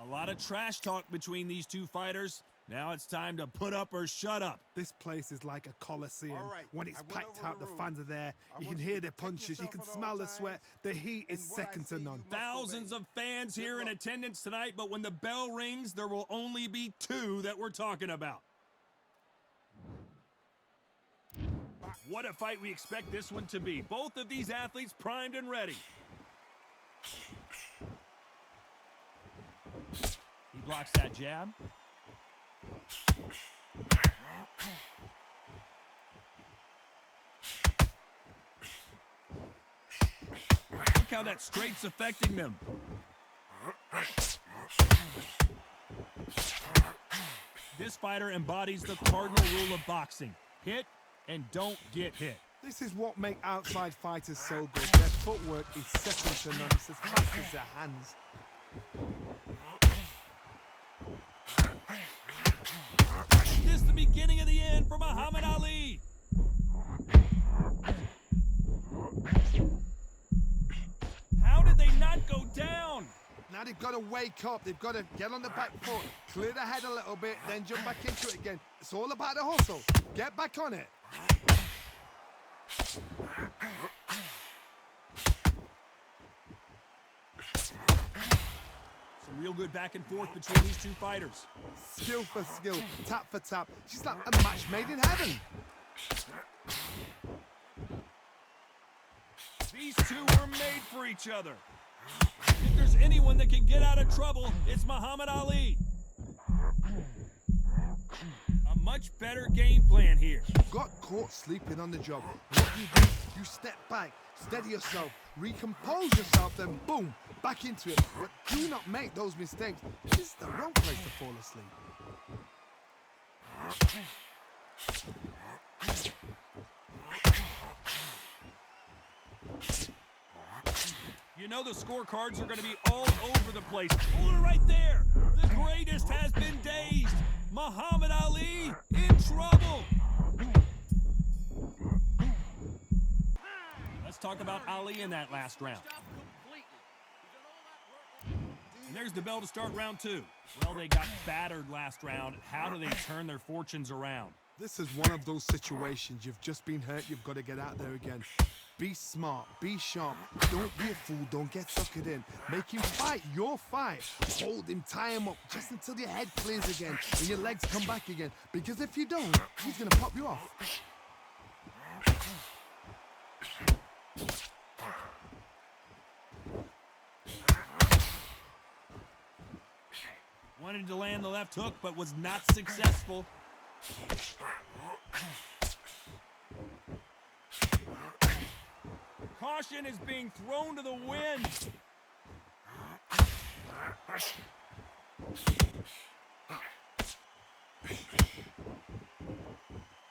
A lot of trash talk between these two fighters. Now it's time to put up or shut up. This place is like a coliseum. Right. When it's packed out, the rules. fans are there. You can want hear you their to pick punches. You yourself can at all smell the times. sweat. The heat is And what I second to see, none. you must Thousands obey. of fans Good here in luck. attendance tonight, but when the bell rings, there will only be two that we're talking about. What a fight we expect this one to be. Both of these athletes primed and ready. He blocks that jab. Look how that straight's affecting them. This fighter embodies the cardinal rule of boxing. Hit and don't get hit. This is what makes outside fighters so good. Their footwork is second to none. It's as fast as their hands. This is the beginning of the end for Muhammad Ali. How did they not go down? Now they've got to wake up. They've got to get on the back foot, clear the head a little bit, then jump back into it again. It's all about the hustle. Get back on it. Some real good back and forth between these two fighters. Skill for skill, tap for tap. She's like a match made in heaven. These two were made for each other. If there's anyone that can get out of trouble, it's Muhammad Ali. A much better game plan here. Got caught sleeping on the job. What do? You step back, steady yourself, recompose yourself, then boom, back into it. But do not make those mistakes. This is the wrong place to fall asleep. You know the scorecards are going to be all over the place. Oh, right there. The greatest has been dazed. Muhammad Ali in trouble. Let's talk about Ali in that last round. And there's the bell to start round two. Well, they got battered last round. How do they turn their fortunes around? This is one of those situations. You've just been hurt. You've got to get out there again. Be smart. Be sharp. Don't be a fool. Don't get suckered in. Make him fight your fight. Hold him. Tie him up just until your head clears again and your legs come back again. Because if you don't, he's going to pop you off. Wanted to land the left hook, but was not successful. Caution is being thrown to the wind.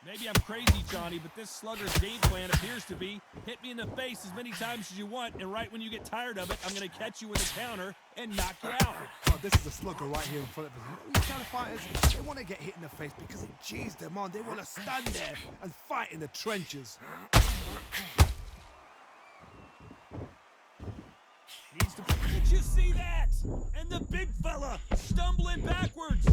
Maybe I'm crazy, Johnny, but this slugger's game plan appears to be hit me in the face as many times as you want, and right when you get tired of it, I'm going to catch you with a counter and knock you out. Oh, this is a slugger right here in front of us. These kind of fighters, they want to get hit in the face because it cheers them on. They want to stand there and fight in the trenches. Did you see that? And the big fella stumbling backwards.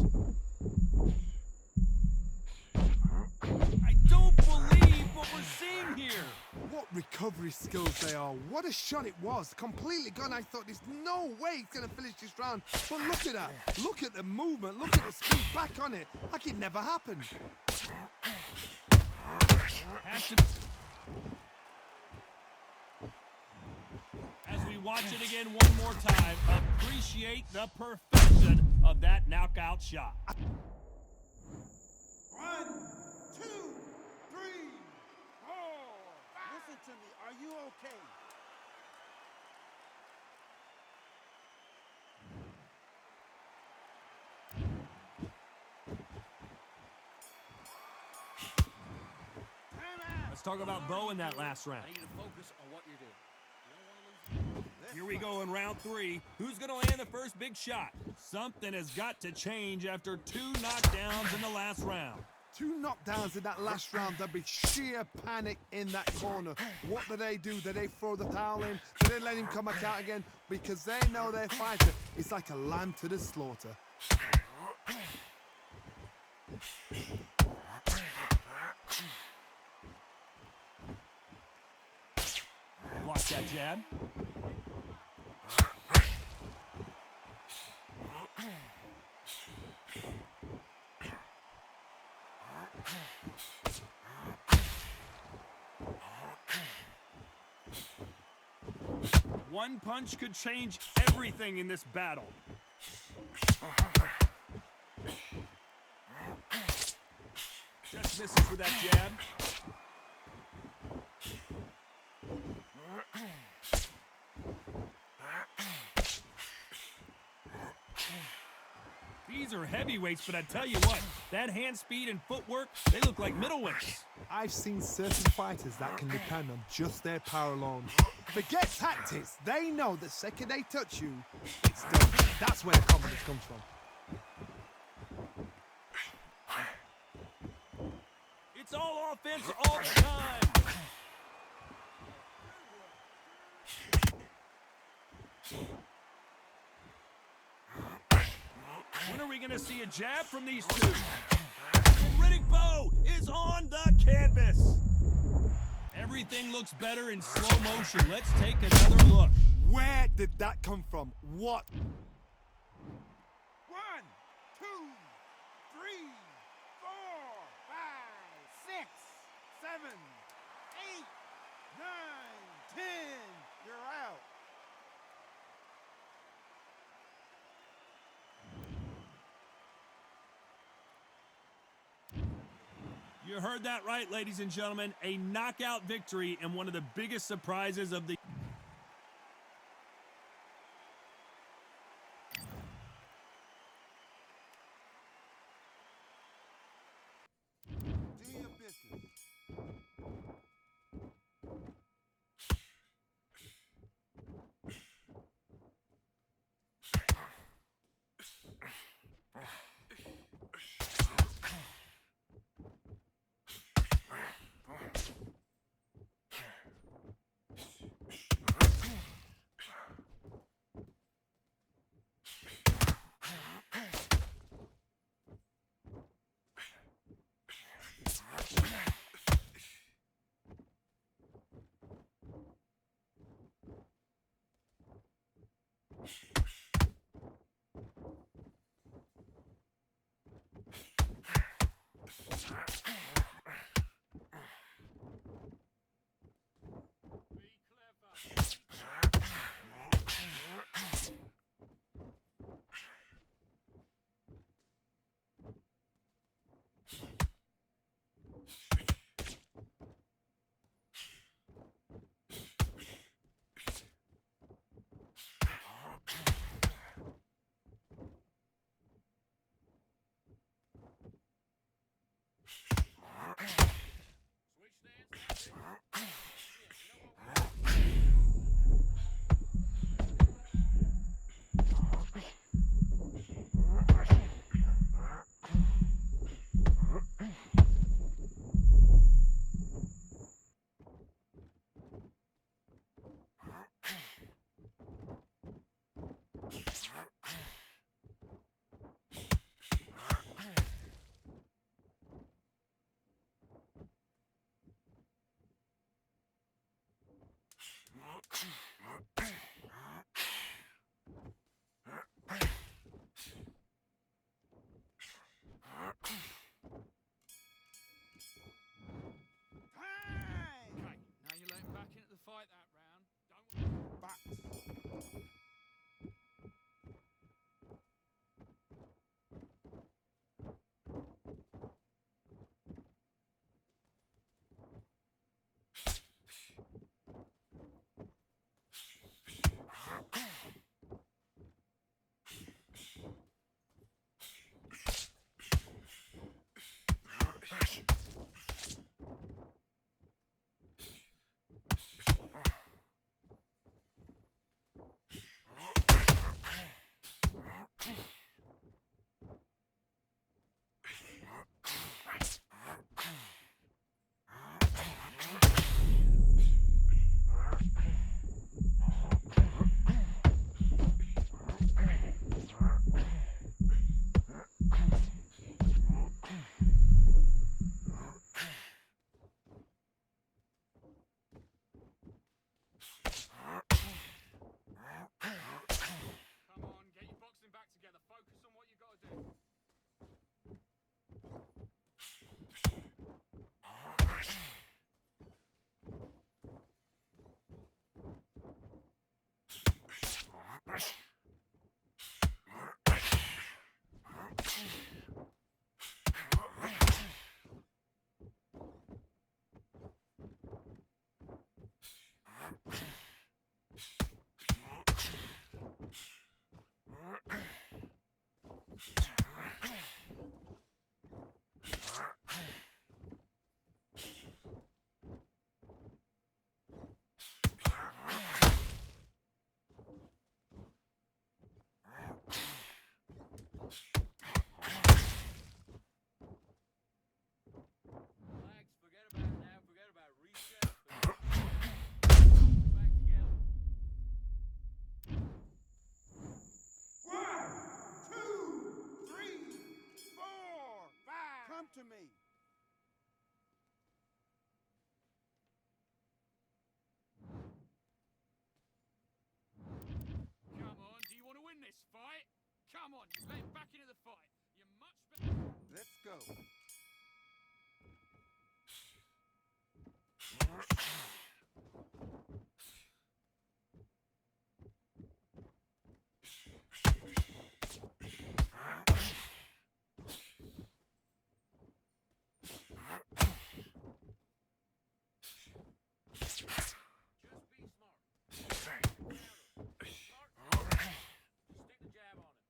I don't believe what we're seeing here. What recovery skills they are. What a shot it was. Completely gone. I thought there's no way he's going to finish this round. But look at that. Look at the movement. Look at the speed back on it. Like it never happened. As we watch it again one more time, appreciate the perfection of that knockout shot. 1, 2, 3, 4. Listen to me. Are you okay? Let's talk about Bowe in that last round. I need to focus on what you're doing. Here we go in round three. Who's going to land the first big shot? Something has got to change after 2 knockdowns in the last round. 2 knockdowns in that last round. There'd be sheer panic in that corner. What do? Do they throw the towel in? Do they let him come back out again? Because they know their fighter is like a lamb to the slaughter. Block that jab. One punch could change everything in this battle. Just misses with that jab. These are heavyweights, but I tell you what, that hand speed and footwork, they look like middleweights. I've seen certain fighters that can depend on just their power alone. Forget tactics. They know the second they touch you, it's done. That's where the confidence comes from. It's all offense all the time. When are we going to see a jab from these two? And Riddick Bowe is on the canvas. Everything looks better in slow motion. Let's take another look. Where did that come from? What? 1, 2, 3, 4, 5, 6, 7, 8, 9, 10. You're out. You heard that right, ladies and gentlemen. A knockout victory and one of the biggest surprises of the... Do your business. to me. Come on, do you want to win this fight? Come on, you get back into the fight. You're much better. Let's go. Just be smart. Stick the jab on it.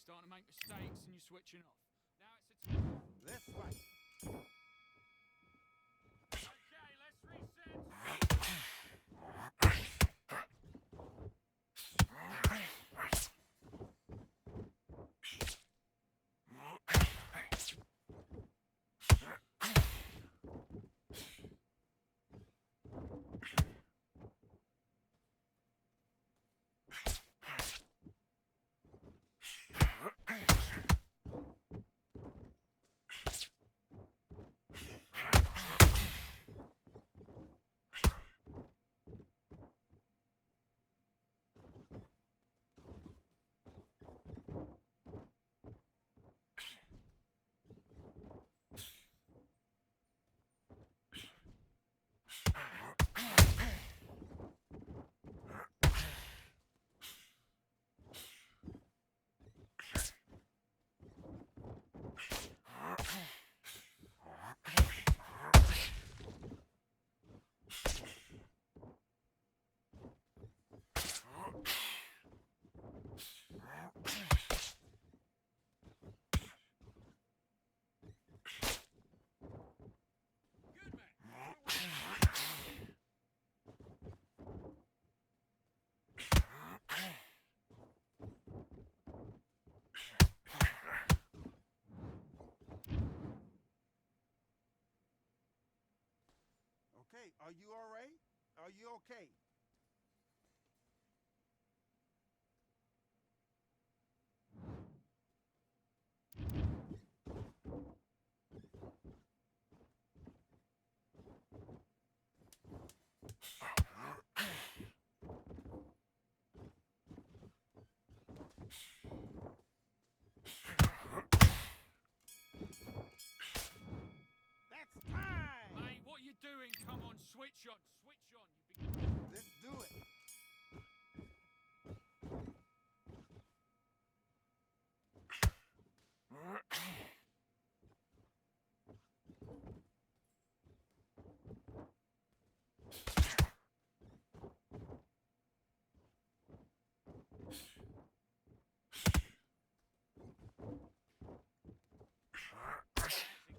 starting to make mistakes and you're switching off. Now it's a team. Let's fight. Okay, let's reset. Okay, are you all right? Are you okay? That's time! Mate, what are you doing? Come on, switch on, switch on. You begin. Let's do it.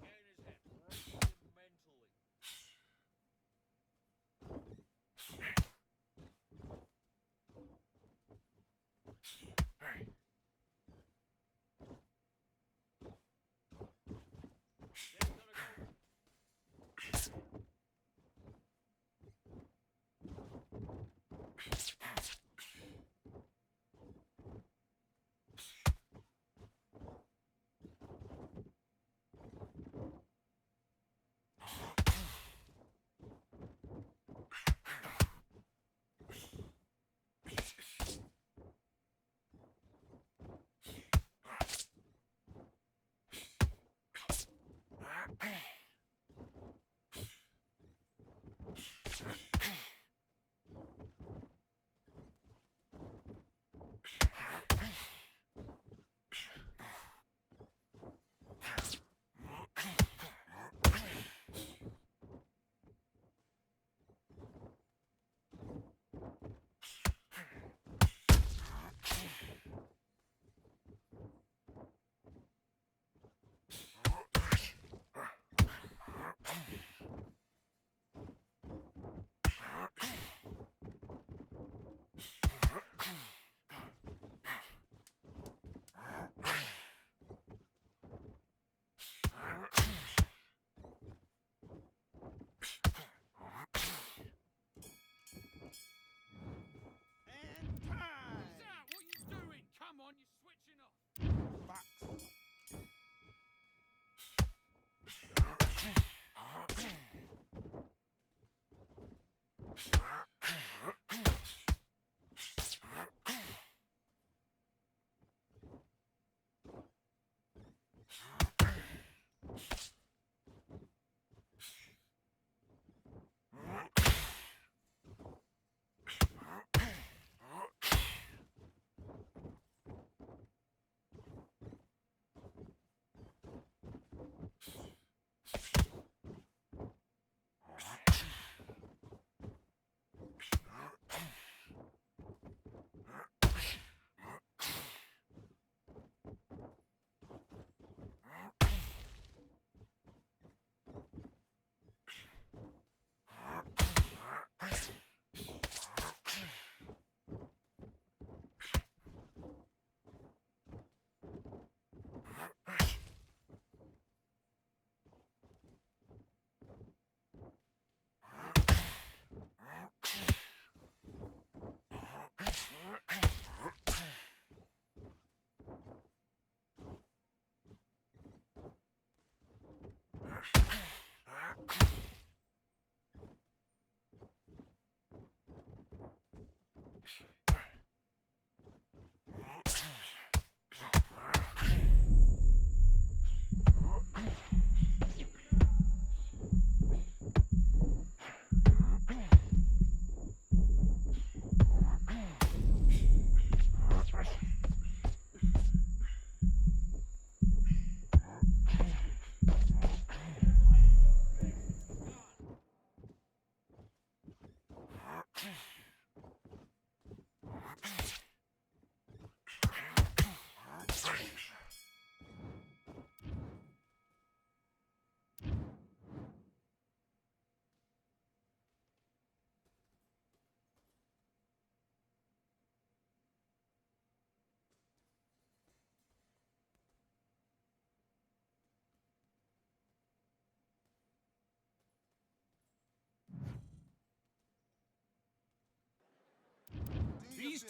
Again his head. Break him mentally.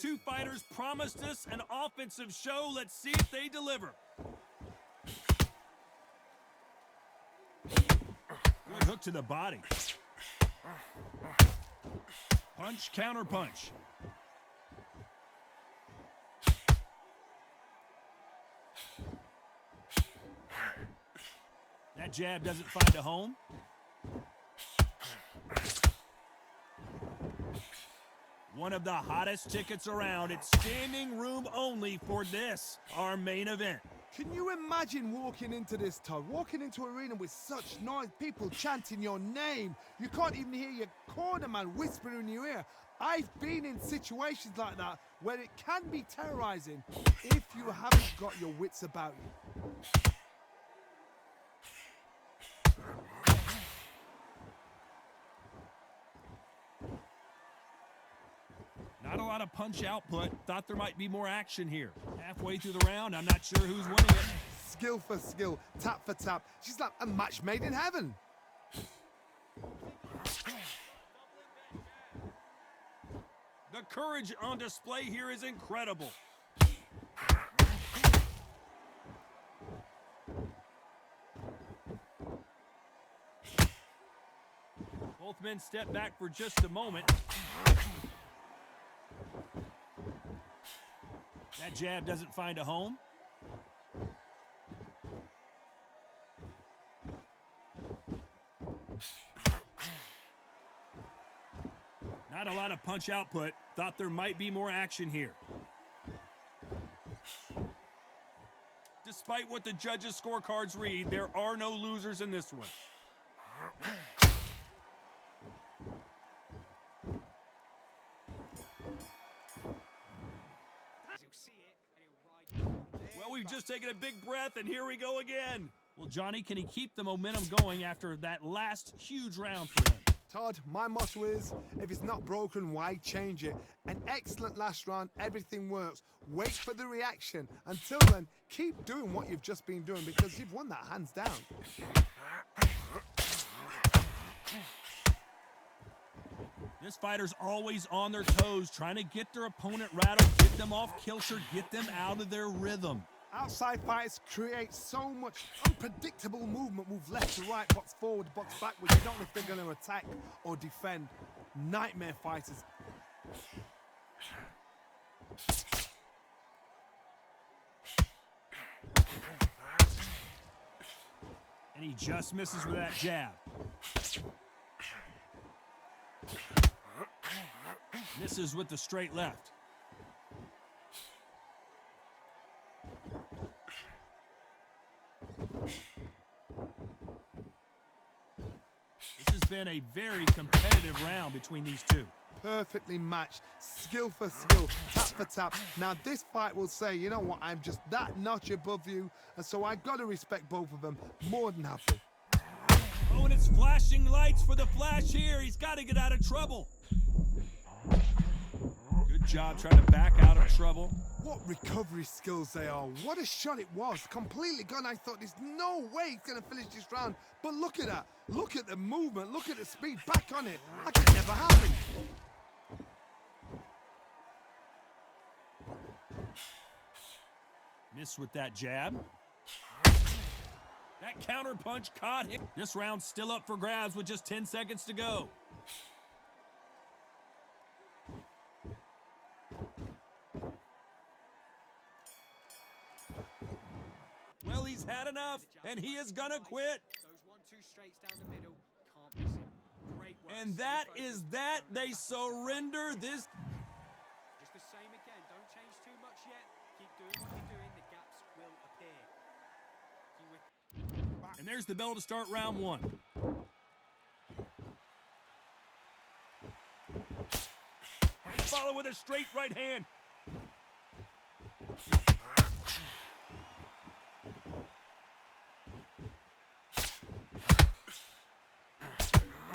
two fighters promised us an offensive show. Let's see if they deliver. Good hook to the body. Punch, counter punch. That jab doesn't find a home. One of the hottest tickets around. It's standing room only for this, our main event. Can you imagine walking into this, Todd? Walking into an arena with such noise, people chanting your name. You can't even hear your cornerman whispering in your ear. I've been in situations like that where it can be terrorizing if you haven't got your wits about you. Not a lot of punch output. Thought there might be more action here. Halfway through the round, I'm not sure who's winning it. Skill for skill, tap for tap. She's like a match made in heaven. The courage on display here is incredible. Both men step back for just a moment. That jab doesn't find a home. Not a lot of punch output. Thought there might be more action here. Despite what the judges' scorecards read, there are no losers in this one. Well, we've just taken a big breath, and here we go again. Well, Johnny, can he keep the momentum going after that last huge round for him? Todd, my motto is, if it's not broken, why change it? An excellent last round, everything works. Wait for the reaction. Until then, keep doing what you've just been doing because you've won that hands down. This fighter's always on their toes, trying to get their opponent rattled, get them off kilter, get them out of their rhythm. Outside fighters create so much unpredictable movement. Move left to right, box forward, box backwards. You don't know if they're going to attack or defend. Nightmare fighters. And he just misses with that jab. Misses with the straight left. This has been a very competitive round between these two. Perfectly matched, skill for skill, tap for tap. Now this fight will say, you know what, I'm just that notch above you, and so I gotta respect both of them more than happy. Oh, and it's flashing lights for the Flash here. He's got to get out of trouble. Good job trying to back out of trouble. What recovery skills they are. What a shot it was. Completely gone. I thought there's no way he's going to finish this round. But look at that. Look at the movement. Look at the speed. Back on it. Like it never happened. Missed with that jab. That counter punch caught him. This round's still up for grabs with just 10 seconds to go. Well, he's had enough, and he is gonna quit. Those 1-2 straights down the middle, can't miss it. Great work. And that is that. They surrender this. Just the same again. Don't change too much yet. Keep doing what you're doing. The gaps will appear. And there's the bell to start round one. Follow with a straight right hand.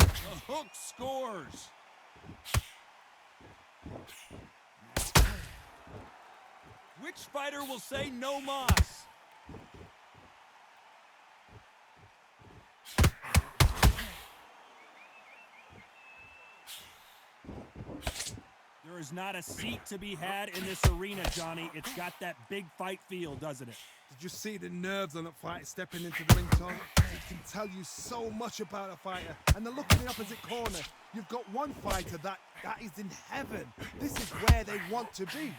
The hook scores. Which fighter will say no mas? There is not a seat to be had in this arena, Johnny. It's got that big fight feel, doesn't it? Did you see the nerves on that fight stepping into the ring, Tom? It can tell you so much about a fighter. And the look in the opposite corner. You've got one fighter that is in heaven. This is where they want to be.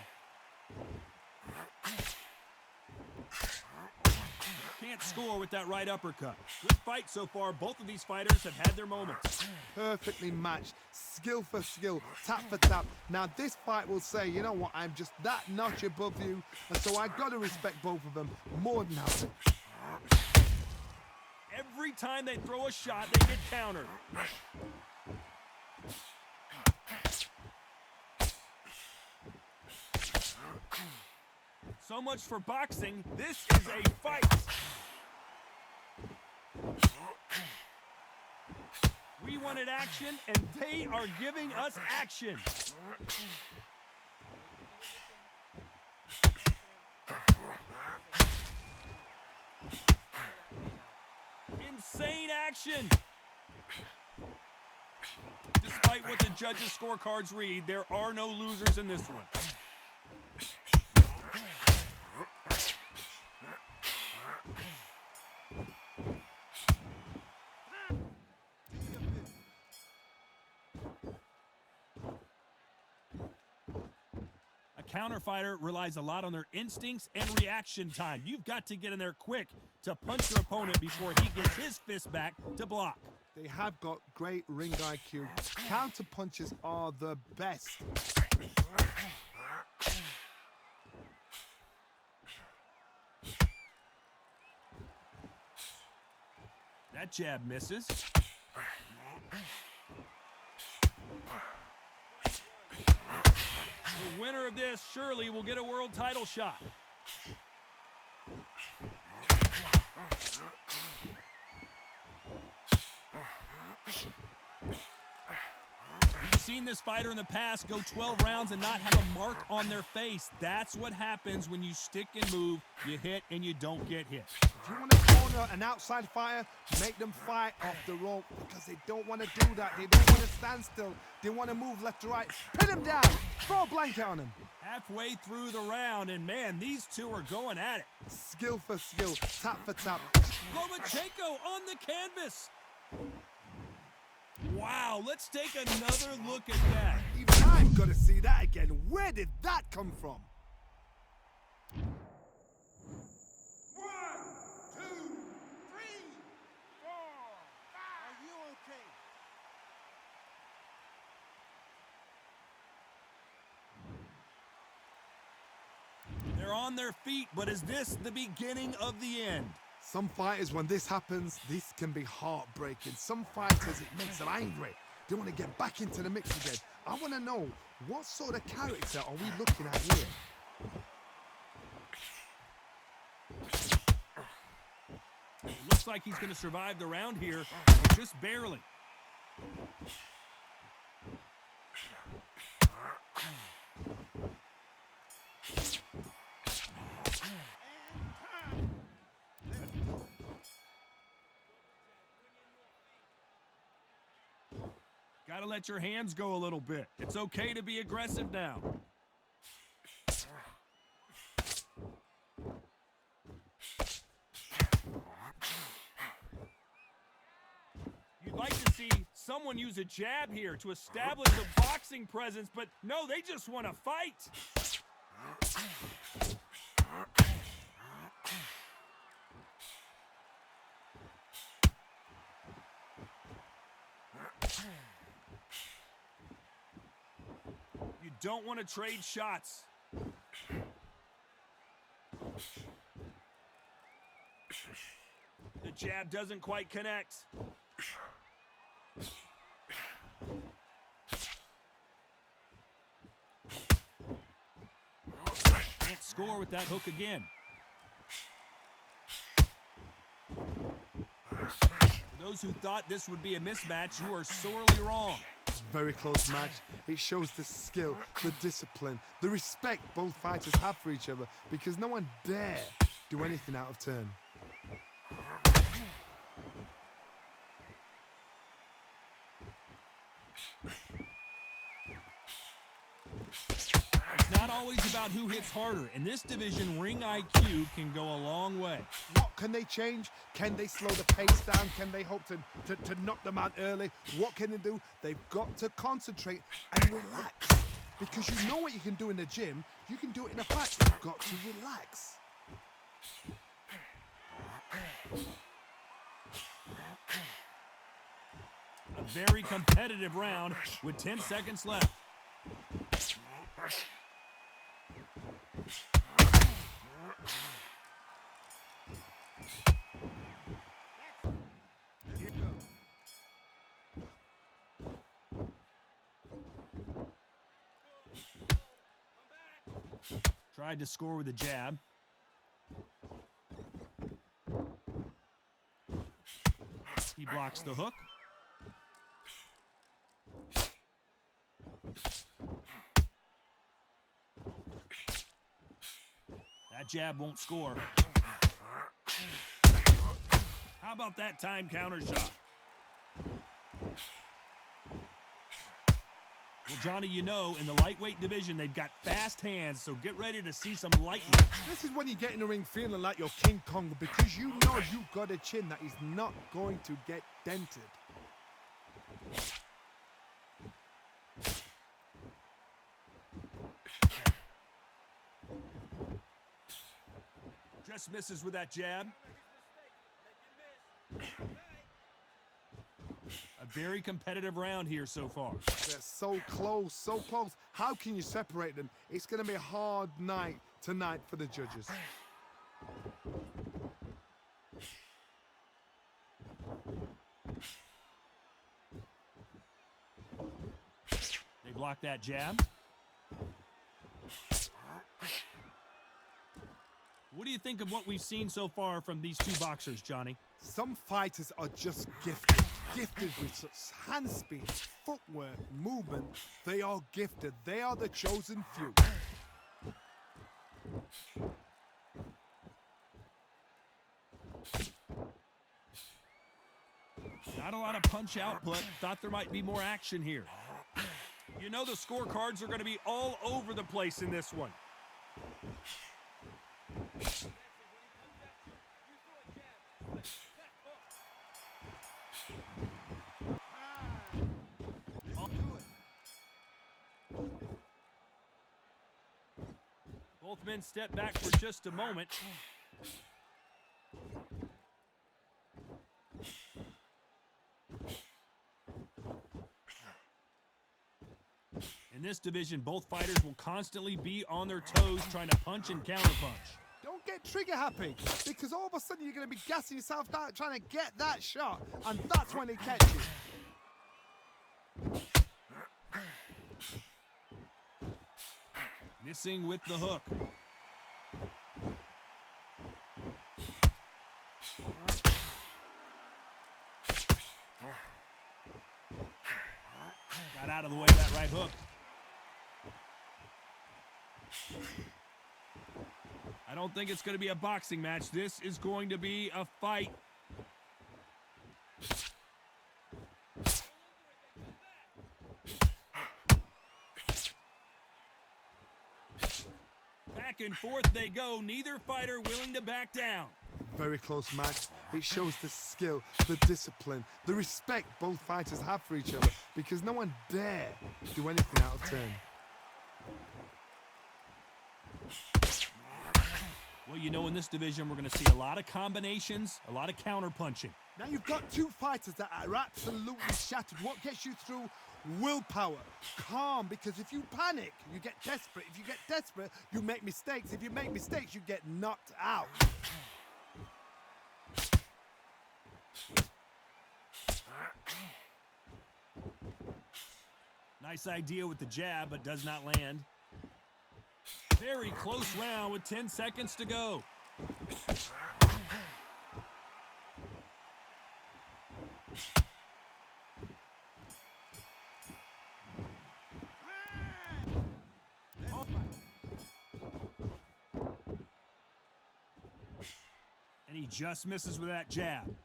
Can't score with that right uppercut. Good fight so far. Both of these fighters have had their moments. Perfectly matched, skill for skill, tap for tap. Now this fight will say, you know what, I'm just that notch above you, and so I gotta respect both of them more than nothing. Every time they throw a shot, they get countered. So much for boxing. This is a fight. We wanted action, and they are giving us action. Insane action. Despite what the judges' scorecards read, there are no losers in this one. Counter fighter relies a lot on their instincts and reaction time. You've got to get in there quick to punch your opponent before he gets his fist back to block. They have got great ring IQ. Counter punches are the best. That jab misses. The winner of this surely will get a world title shot. We've seen this fighter in the past go 12 rounds and not have a mark on their face. That's what happens when you stick and move. You hit and you don't get hit. If you want to corner an outside fighter, make them fight off the rope because they don't want to do that. They don't want to stand still. They want to move left to right. Pin them down. Throw a blanket on them. Halfway through the round, and man, these two are going at it. Skill for skill, tap for tap. Lomachenko on the canvas. Wow, let's take another look at that. Even I've got to see that again. Where did that come from? 1, 2, 3, 4, 5. Are you okay? They're on their feet, but is this the beginning of the end? Some fighters, when this happens, this can be heartbreaking. Some fighters, it makes them angry. They want to get back into the mix again. I want to know, what sort of character are we looking at here? Looks like he's going to survive the round here, but just barely. Gotta let your hands go a little bit. It's okay to be aggressive now. You'd like to see someone use a jab here to establish a boxing presence, but no, they just want to fight. You don't want to trade shots. The jab doesn't quite connect. Can't score with that hook again. For those who thought this would be a mismatch, you are sorely wrong. Very close match. It shows the skill, the discipline, the respect both fighters have for each other because no one dare do anything out of turn. not always about who hits harder. In this division, ring IQ can go a long way. What can they change? Can they slow the pace down? Can they hope to knock them out early? What can they do? They've got to concentrate and relax. Because you know what you can do in the gym, you can do it in a fight. You've got to relax. A very competitive round with 10 seconds left. Tried to score with a jab. He blocks the hook. That jab won't score. How about that time counter shot? Well, Johnny, you know, in the lightweight division, they've got fast hands, so get ready to see some lightning. This is when you get in the ring feeling like you're King Kong, because you know you've got a chin that is not going to get dented. Just misses with that jab. A very competitive round here so far. They're so close, so close. How can you separate them? It's going to be a hard night tonight for the judges. They block that jab. What do you think of what we've seen so far from these two boxers, Johnny? Some fighters are just gifted. Gifted with such hand speed, footwork, movement. They are gifted. They are the chosen few. Not a lot of punch output. Thought there might be more action here. You know the scorecards are going to be all over the place in this one. Both men step back for just a moment. In this division, both fighters will constantly be on their toes trying to punch and counterpunch. Don't get trigger happy, because all of a sudden you're going to be gassing yourself out trying to get that shot, and that's when they catch you. Missing with the hook. Got out of the way of that right hook. I don't think it's going to be a boxing match. This is going to be a fight. Back and forth they go, neither fighter willing to back down. Very close match. It shows the skill, the discipline, the respect both fighters have for each other, because no one dare do anything out of turn. Well, you know, in this division, we're going to see a lot of combinations, a lot of counter-punching. Now you've got two fighters that are absolutely shattered. What gets you through? Willpower, calm, because if you panic, you get desperate. If you get desperate, you make mistakes. If you make mistakes, you get knocked out. Nice idea with the jab, but does not land. Very close round with 10 seconds to go. And he just misses with that jab.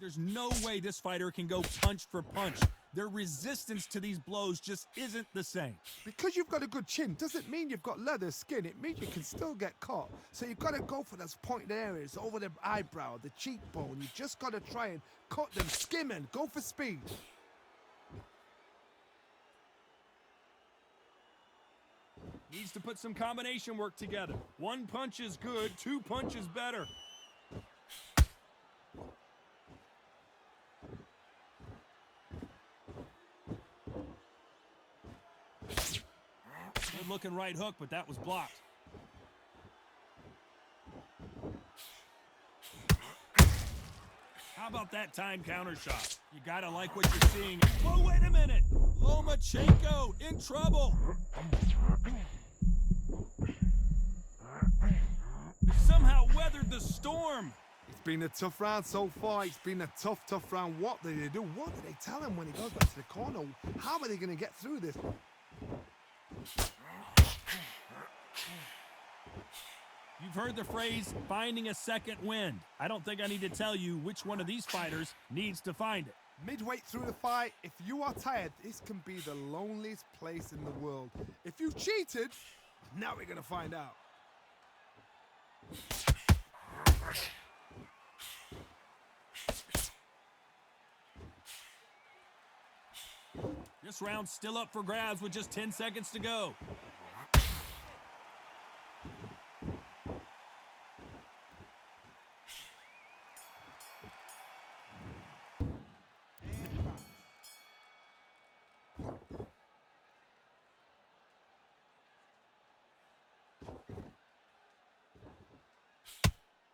There's no way this fighter can go punch for punch. Their resistance to these blows just isn't the same. Because you've got a good chin doesn't mean you've got leather skin. It means you can still get caught. So you've got to go for those pointed areas, over the eyebrow, the cheekbone. You just got to try and cut them, skimming, go for speed. Needs to put some combination work together. One punch is good, two punches better. Good looking right hook, but that was blocked. How about that time counter shot? You gotta like what you're seeing. Oh, wait a minute! Lomachenko in trouble! Somehow weathered the storm. It's been a tough round so far. It's been a tough round. What do they do? What do they tell him when he goes back to the corner? How are they going to get through this? You've heard the phrase, finding a second wind. I don't think I need to tell you which one of these fighters needs to find it. Midway through the fight, if you are tired, this can be the loneliest place in the world. If you cheated, now we're going to find out. This round's still up for grabs with just 10 seconds to go.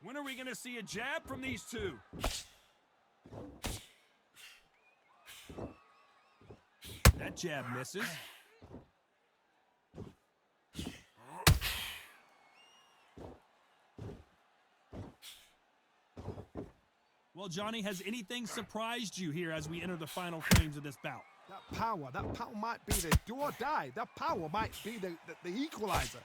When are we going to see a jab from these two? That jab misses. Well, Johnny, has anything surprised you here as we enter the final frames of this bout? That power might be the do or die. That power might be the equalizer.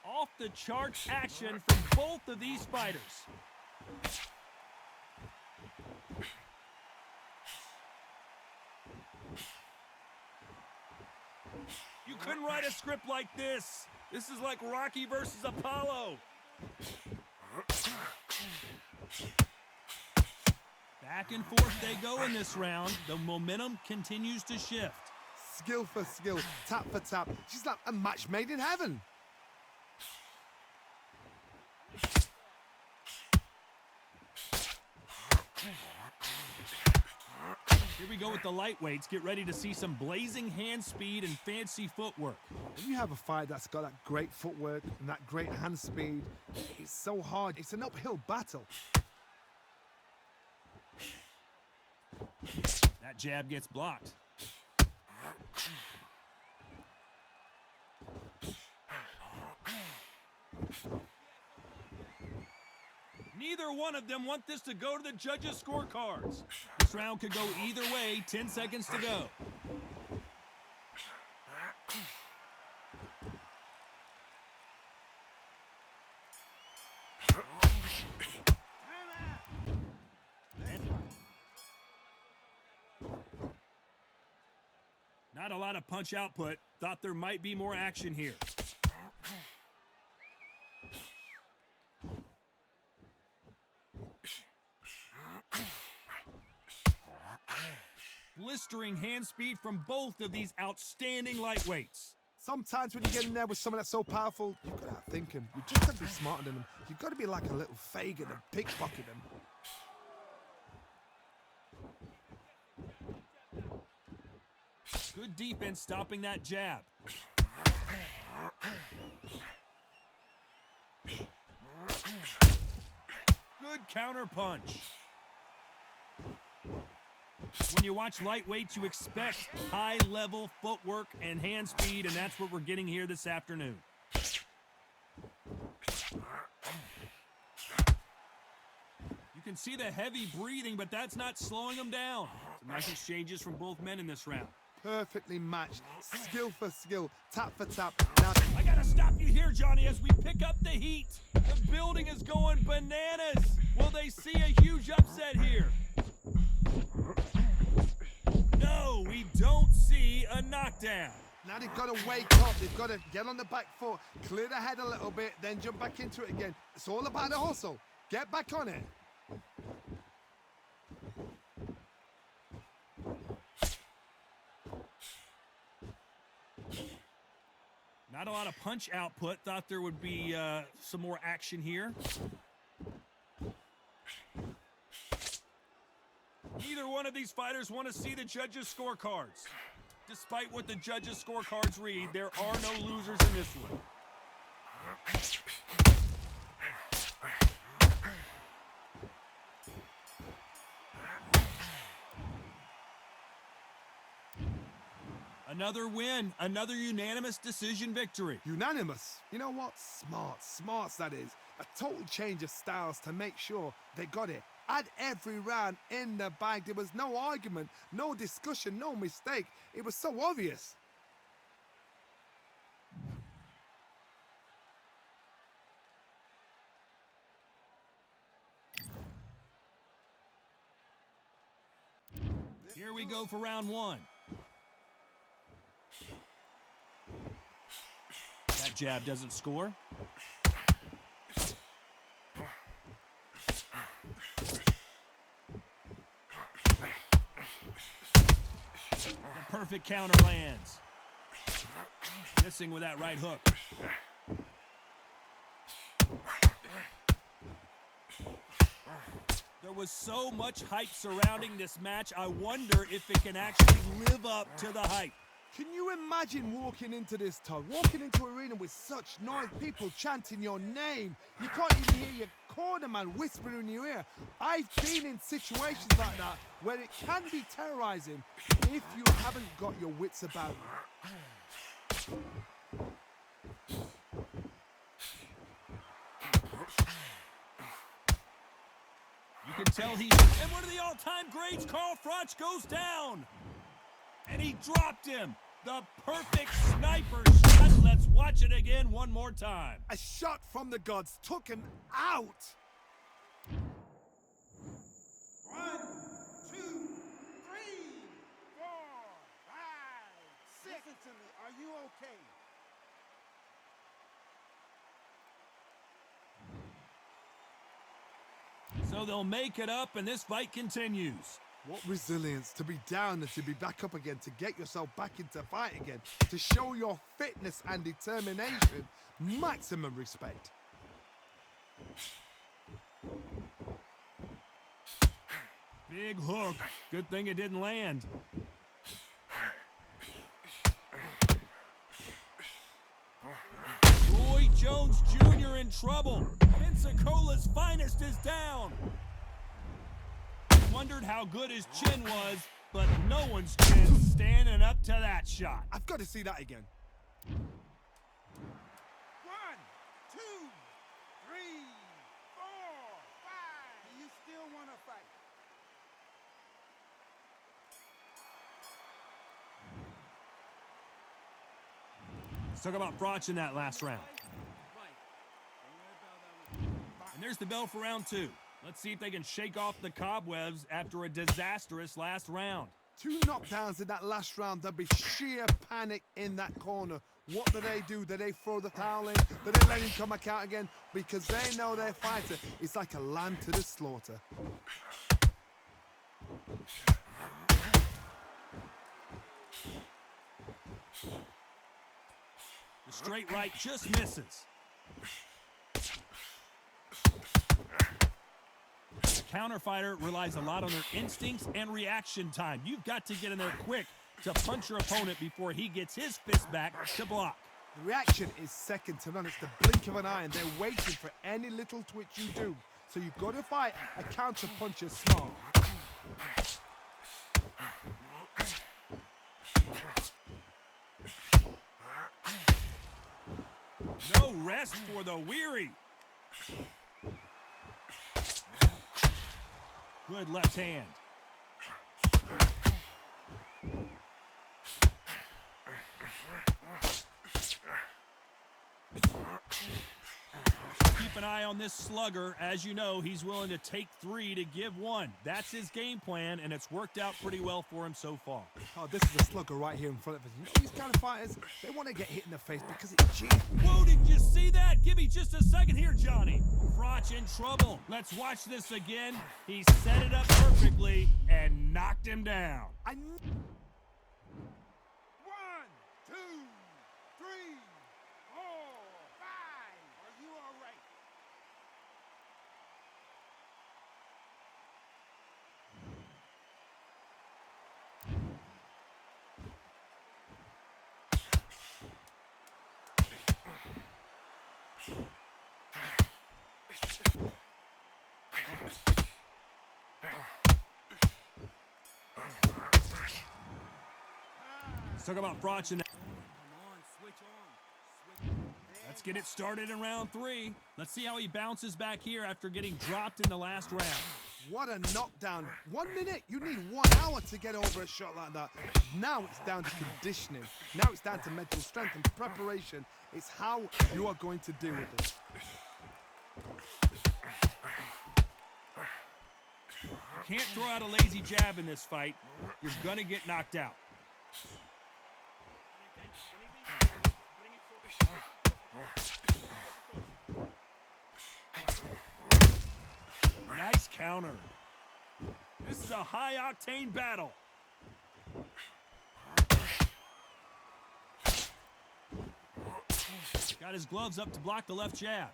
Off the charts action from both of these fighters. You couldn't write a script like this. This is like Rocky versus Apollo. Back and forth they go in this round. The momentum continues to shift. Skill for skill, tap for tap. She's like a match made in heaven. Here we go with the lightweights. Get ready to see some blazing hand speed and fancy footwork. When you have a fight that's got that great footwork and that great hand speed, it's so hard. It's an uphill battle. That jab gets blocked. Neither one of them want this to go to the judges' scorecards. This round could go either way. 10 seconds to go. Not a lot of punch output. Thought there might be more action here. Blistering hand speed from both of these outstanding lightweights. Sometimes when you get in there with someone that's so powerful, you've got to outthink him. You just got to be smarter than him. You've got to be like a little Fagin and pickpocket him. Good defense stopping that jab. Good counter punch. When you watch lightweights, you expect high-level footwork and hand speed, and that's what we're getting here this afternoon. You can see the heavy breathing, but that's not slowing them down. Some nice exchanges from both men in this round. perfectly matched. Skill for skill, tap for tap. Now, I gotta stop you here, Johnny, as we pick up the heat. The building is going bananas. Will they see a huge upset here? No, we don't see a knockdown. now they've got to wake up. They've got to get on the back foot, clear the head a little bit, then jump back into it again. It's all about the hustle. Get back on it. Not a lot of punch output. Thought there would be some more action here. Neither one of these fighters want to see the judges' scorecards. Despite what the judges' scorecards read, there are no losers in this one. Another win, another unanimous decision victory. Unanimous. You know what? Smart. Smarts, that is. A total change of styles to make sure they got it. Had every round in the bag. There was no argument, no discussion, no mistake. It was so obvious. Here we go for round one. That jab doesn't score. The perfect counter lands. Missing with that right hook. There was so much hype surrounding this match, I wonder if it can actually live up to the hype. Can you imagine walking into this, Todd? Walking into an arena with such noise, people chanting your name. You can't even hear your corner man whispering in your ear. I've been in situations like that where it can be terrorizing if you haven't got your wits about you. You can tell he's... And one of the all-time greats, Carl Froch, goes down. And he dropped him. The perfect sniper shot. Let's watch it again one more time. A shot from the gods took him out. 1, 2, 3, 4, 5, 6. Listen to me. Are you okay? So they'll make it up, and this fight continues. What resilience to be down and to be back up again, to get yourself back into fight again, to show your fitness and determination. Maximum respect. Big hook. Good thing it didn't land. Roy Jones Jr. in trouble. Pensacola's finest is down. Wondered how good his chin was, but no one's chin standing up to that shot. I've got to see that again. 1, 2, 3, 4, 5. Do you still want to fight? Let's talk about Froch in that last round. And there's the bell for round two. Let's see if they can shake off the cobwebs after a disastrous last round. 2 knockdowns in that last round. There'll be sheer panic in that corner. What do? Do they throw the towel in? Do they let him come back out again? Because they know their fighter is like a lamb to the slaughter. The straight right just misses. The counter fighter relies a lot on their instincts and reaction time. You've got to get in there quick to punch your opponent before he gets his fist back to block. The reaction is second to none. It's the blink of an eye, and they're waiting for any little twitch you do. So you've got to fight a counter puncher smart. No rest for the weary. Good left hand. keep an eye on this slugger. As you know, he's willing to take 3 to give 1. That's his game plan, and it's worked out pretty well for him so far. Oh, this is a slugger right here in front of us. You know, these kind of fighters, they want to get hit in the face because it's cheap. Whoa, did you see that? Give me just a second here, Johnny. Froch in trouble. Let's watch this again. He set it up perfectly and knocked him down. 1, 2, 3, 4, 5. Are you all right? Let's talk about Froch in that. Come on, switch on. Let's get it started in round 3. Let's see how he bounces back here after getting dropped in the last round. What a knockdown. 1 minute, you need 1 hour to get over a shot like that. Now it's down to conditioning. Now it's down to mental strength and preparation. It's how you are going to deal with it. You can't throw out a lazy jab in this fight. You're going to get knocked out. Nice counter. This is a high-octane battle. Got his gloves up to block the left jab.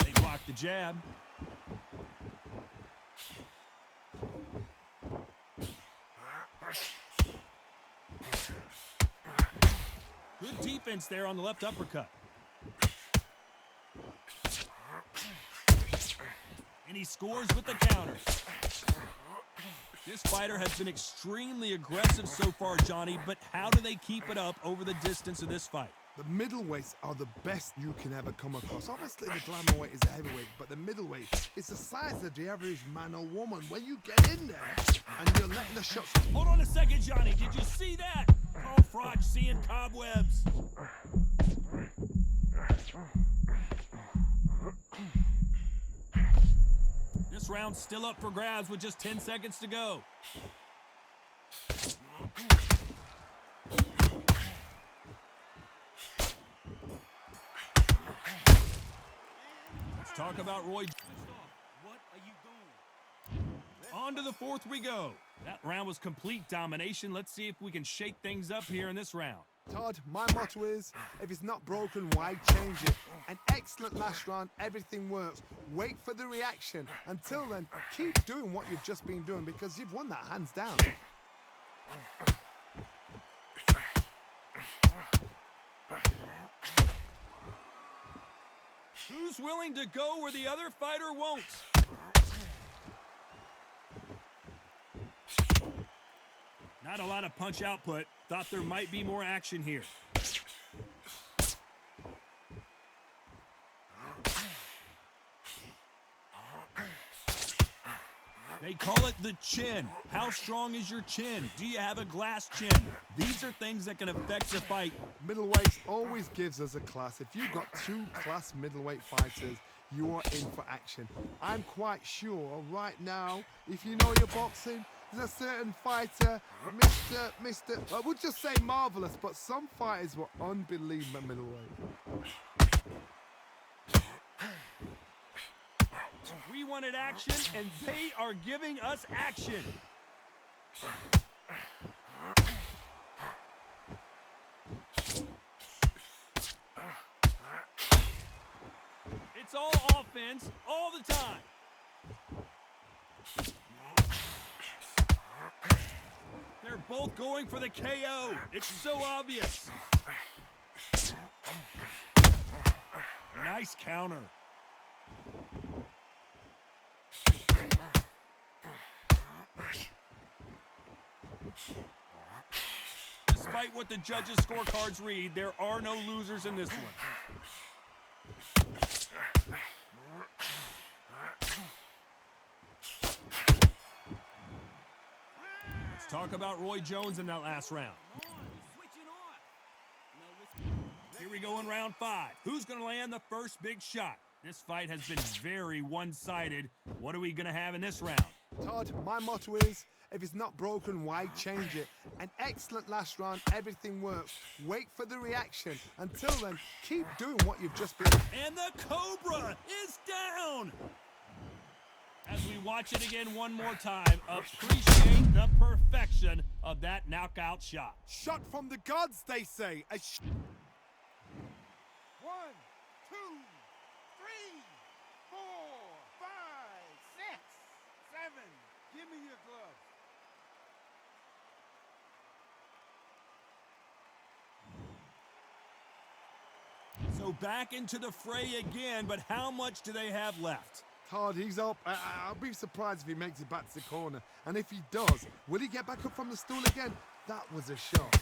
They blocked the jab. Good defense there on the left uppercut. And he scores with the counter. This fighter has been extremely aggressive so far, Johnny, but how do they keep it up over the distance of this fight? The middleweights are the best you can ever come across. Obviously, the glamour weight is a heavyweight, but the middleweight is the size of the average man or woman. When you get in there and you're letting the shots... Hold on a second, Johnny. Did you see that? Oh, Froch seeing cobwebs. This round's still up for grabs with just 10 seconds to go. Let's talk about Roy. What are you doing? On to the 4th we go. That round was complete domination. Let's see if we can shake things up here in this round. Todd, my motto is, if it's not broken, why change it? An excellent last round, everything works. Wait for the reaction. Until then, keep doing what you've just been doing because you've won that hands down. Who's willing to go where the other fighter won't? Not a lot of punch output. Thought there might be more action here. They call it the chin. How strong is your chin? Do you have a glass chin? These are things that can affect the fight. Middleweights always gives us a class. If you've got 2 class middleweight fighters, you are in for action. I'm quite sure right now, if you know your boxing, there's a certain fighter, Mr. I would just say marvelous, but some fighters were unbelievable middleweight. We wanted action, and they are giving us action. It's all offense, all the time. They're both going for the KO. It's so obvious. Nice counter. Despite what the judges' scorecards read, there are no losers in this one. Talk about Roy Jones in that last round. Here we go in round 5. Who's going to land the first big shot? This fight has been very one-sided. What are we going to have in this round? Todd, my motto is, if it's not broken, why change it? An excellent last round, everything works. Wait for the reaction. Until then, keep doing what you've just been. And the Cobra is down! As we watch it again one more time, appreciate the perfection of that knockout shot. Shot from the gods, they say. 1, 2, 3, 4, 5, 6, 7. Give me your gloves. So back into the fray again, but how much do they have left? Todd, he's up. I'll be surprised if he makes it back to the corner. And if he does, will he get back up from the stool again? That was a shot.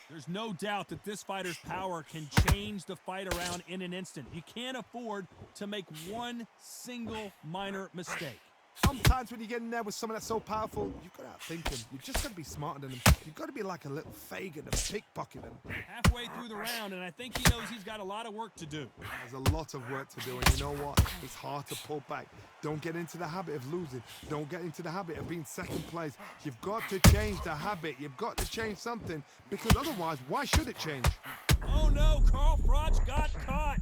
There's no doubt that this fighter's power can change the fight around in an instant. You can't afford to make one single minor mistake. Sometimes when you get in there with someone that's so powerful, you've got to outthink him. You've just got to be smarter than him. You've got to be like a little Fagin and pickpocket him. Halfway through the round, and I think he knows he's got a lot of work to do. There's a lot of work to do, and you know what? It's hard to pull back. Don't get into the habit of losing. Don't get into the habit of being second place. You've got to change the habit. You've got to change something, because otherwise, why should it change? Oh no, Carl Froch got caught.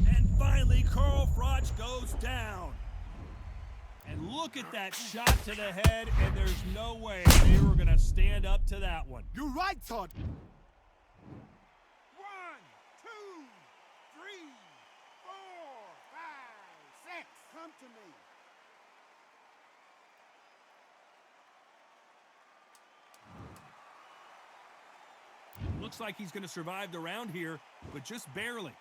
And finally, Carl Froch goes down. And look at that shot to the head, and there's no way they were going to stand up to that one. You're right, Todd. 1, 2, 3, 4, 5, 6. Come to me. Looks like he's going to survive the round here, but just barely.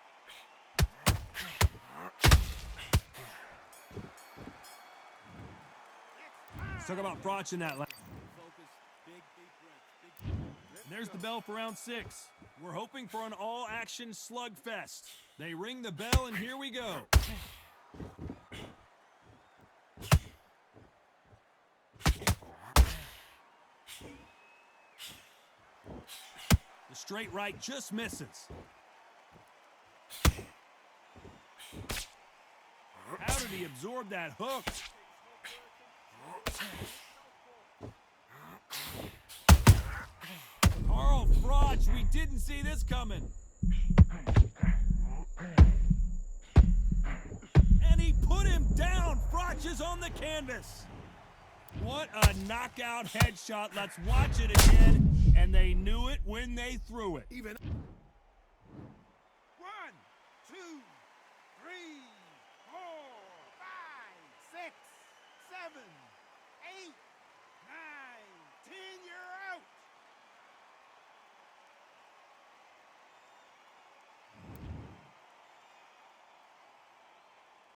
Let's talk about Froch in that last. There's the bell for round 6. We're hoping for an all-action slugfest. They ring the bell, and here we go. The straight right just misses. How did he absorb that hook? Carl Froch, we didn't see this coming. And he put him down. Froch is on the canvas. What a knockout headshot. Let's watch it again. And they knew it when they threw it. Even 1, 2, 3, 4, 5, 6, 7.